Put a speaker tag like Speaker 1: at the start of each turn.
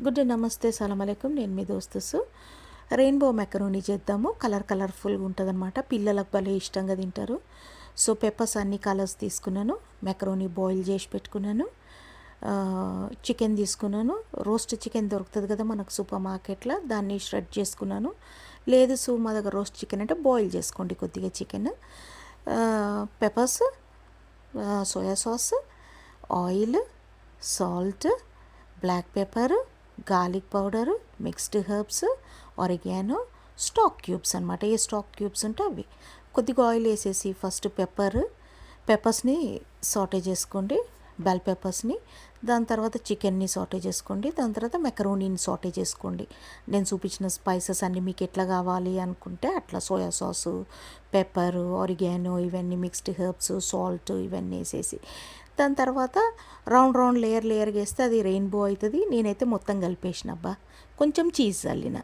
Speaker 1: Good day, నమస్తే, సలాం అలైకుం. నేను మీ దోస్తుసు. రెయిన్బో మెకరోనీ చేద్దాము. కలర్ఫుల్గా ఉంటుంది అనమాట. పిల్లలకు భలే ఇష్టంగా తింటారు. సో పెప్పర్స్ అన్ని కలర్స్ తీసుకున్నాను. మెకరోనీ బాయిల్ చేసి పెట్టుకున్నాను. చికెన్ తీసుకున్నాను. రోస్ట్ చికెన్ దొరుకుతుంది కదా మనకు సూపర్ మార్కెట్లో, దాన్ని షెడ్ చేసుకున్నాను. లేదు మా దగ్గర రోస్ట్ చికెన్ అంటే బాయిల్ చేసుకోండి కొద్దిగా chicken. Peppers, soya sauce, oil, salt, black pepper, garlic powder, mixed herbs, oregano, stock cubes అనమాట. ఏ స్టాక్ క్యూబ్స్ ఉంటే అవి కొద్దిగా ఆయిల్ వేసేసి ఫస్ట్ పెప్పర్స్ని సాటే చేసుకోండి, బెల్ పెప్పర్స్ని. దాని తర్వాత చికెన్ని సాటే చేసుకోండి. దాని తర్వాత మెకరోనీని సాటే చేసుకోండి. నేను చూపించిన స్పైసెస్ అన్నీ మీకు ఎట్లా కావాలి అనుకుంటే అట్లా, సోయా సాసు, పెప్పరు, ఆరిగానో, ఇవన్నీ మిక్స్డ్ హెర్బ్స్, సాల్ట్ ఇవన్నీ వేసేసి దాని తర్వాత రౌండ్ లేయర్గా వేస్తే అది రెయిన్బో అవుతుంది. నేనైతే మొత్తం కలిపేసిన అబ్బా, కొంచెం చీజ్ చల్లిన.